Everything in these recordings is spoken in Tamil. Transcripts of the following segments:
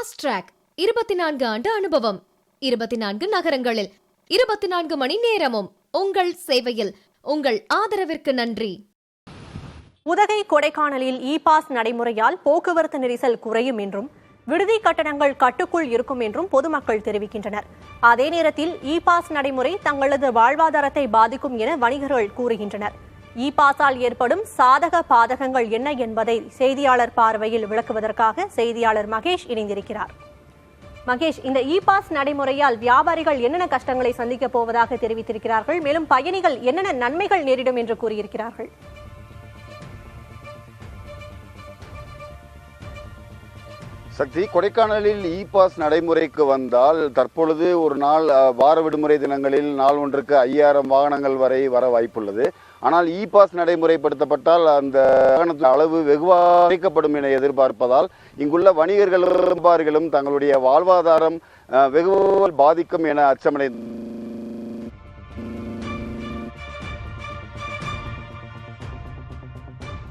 ஃபாஸ்ட் ட்ராக் 24 ஆண்டு அனுபவம், 24 நகரங்களில் 24 மணி நேரமும் உங்கள் சேவையில். உங்கள் ஆதரவிற்கு நன்றி. உதகை கொடைக்கானலில் இ-பாஸ் நடைமுறையால் போக்குவரத்து நெரிசல் குறையும் என்றும் விடுதி கட்டணங்கள் கட்டுக்குள் இருக்கும் என்றும் பொதுமக்கள் தெரிவிக்கின்றனர். அதே நேரத்தில் இ-பாஸ் நடைமுறை தங்களது வாழ்வாதாரத்தை பாதிக்கும் என வணிகர்கள் கூறுகின்றனர். இ-பாஸால் ஏற்படும் சாதக பாதகங்கள் என்ன என்பதை செய்தியாளர் பார்வையில் விளக்குவதற்காக செய்தியாளர் மகேஷ் இணைந்திருக்கிறார். மகேஷ், இந்த இ-பாஸ் நடைமுறையால் வியாபாரிகள் என்னென்ன கஷ்டங்களை சந்திக்கப் போவதாக தெரிவித்திருக்கிறார்கள், மேலும் பயணிகள் என்னென்ன நன்மைகள் நேரிடும் என்று கூறியிருக்கிறார்கள்? சக்தி, கொடைக்கானலில் இ-பாஸ் நடைமுறைக்கு வந்தால் தற்பொழுது ஒரு நாள் வார விடுமுறை தினங்களில் நாள் ஒன்றுக்கு 5000 வாகனங்கள் வரை வர வாய்ப்புள்ளது. ஆனால் இ-பாஸ் நடைமுறைப்படுத்தப்பட்டால் அந்த வாகனத்தின் அளவு வெகுவாக குறைக்கப்படும் என எதிர்பார்ப்பதால் இங்குள்ள வணிகர்களும் வியாபாரிகளும் தங்களுடைய வாழ்வாதாரம் வெகுவாக பாதிக்கும் என அச்சமடை.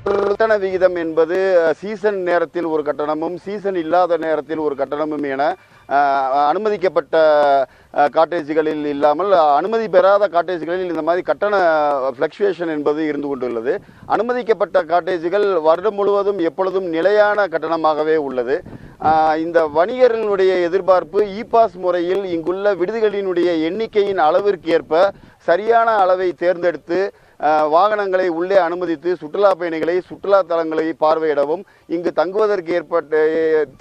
கட்டண விகிதம் என்பது சீசன் நேரத்தில் ஒரு கட்டணமும் சீசன் இல்லாத நேரத்தில் ஒரு கட்டணமும் என அனுமதிக்கப்பட்ட காட்டேஜ்களில் இல்லாமல் அனுமதி பெறாத காட்டேஜ்களில் இந்த மாதிரி கட்டண ஃப்ளக்சுவேஷன் என்பது இருந்து கொண்டுள்ளது. அனுமதிக்கப்பட்ட காட்டேஜ்கள் வருடம் முழுவதும் எப்பொழுதும் நிலையான கட்டணமாகவே உள்ளது. இந்த வணிகர்களுடைய எதிர்பார்ப்பு இ-பாஸ் முறையில் இங்குள்ள விடுதிகளினுடைய எண்ணிக்கையின் அளவிற்கு ஏற்ப சரியான அளவை தேர்ந்தெடுத்து வாகனங்களை உள்ளே அனுமதித்து சுற்றுலா பயணிகளை சுற்றுலா தலங்களை பார்வையிடவும் இங்கு தங்குவதற்கு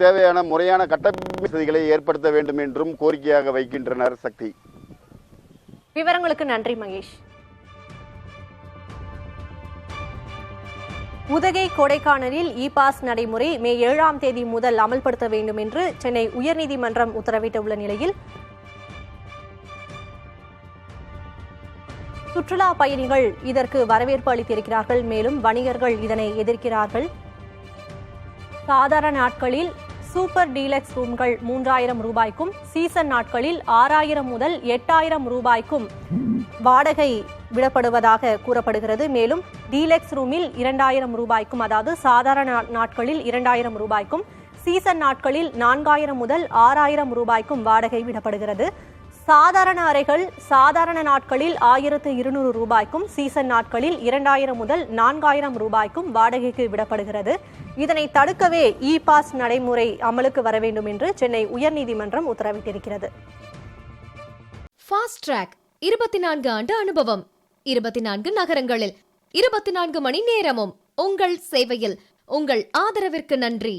தேவையான முறையான கட்டமைப்பு வசதிகளை ஏற்படுத்த வேண்டும் என்றும் கோரிக்கையாக வைக்கின்றனர். சக்தி, விவரங்களுக்கு நன்றி மகேஷ். உதகை கொடைக்கானலில் இ-பாஸ் நடைமுறை மே 7ஆம் தேதி முதல் அமல்படுத்த வேண்டும் என்று சென்னை உயர்நீதிமன்றம் உத்தரவிட்டுள்ள நிலையில் சுற்றுலா பயணிகள் இதற்கு வரவேற்பு அளித்திருக்கிறார்கள். மேலும் வணிகர்கள் இதனை எதிர்க்கிறார்கள். சாதாரண நாட்களில் சூப்பர் டீலக்ஸ் ரூம்கள் 3000 ரூபாய்க்கும், சீசன் நாட்களில் 6000 முதல் 8000 ரூபாய்க்கும் வாடகை விடப்படுவதாக கூறப்படுகிறது. மேலும் டீலக்ஸ் ரூமில் 2000 ரூபாய்க்கும், அதாவது சாதாரண நாட்களில் 2000 ரூபாய்க்கும், சீசன் நாட்களில் 4000 முதல் 6000 ரூபாய்க்கும் வாடகை விடப்படுகிறது. சாதாரண அறைகள் சாதாரண நாட்களில் 1200 ரூபாய்க்கும், சீசன் நாட்களில் 2000 முதல் 4000 ரூபாய்க்கும் வாடகைக்கு விடப்படுகிறது. இதனை தடுக்கவே இ-பாஸ் நடைமுறை அமலுக்கு வர வேண்டும் என்று சென்னை உயர்நீதிமன்றம் உத்தரவிட்டிருக்கிறது. ஃபாஸ்ட் ட்ராக் 24 ஆண்டு அனுபவம், 24 நகரங்களில் 24 மணி நேரமும் உங்கள் சேவையில். உங்கள் ஆதரவிற்கு நன்றி.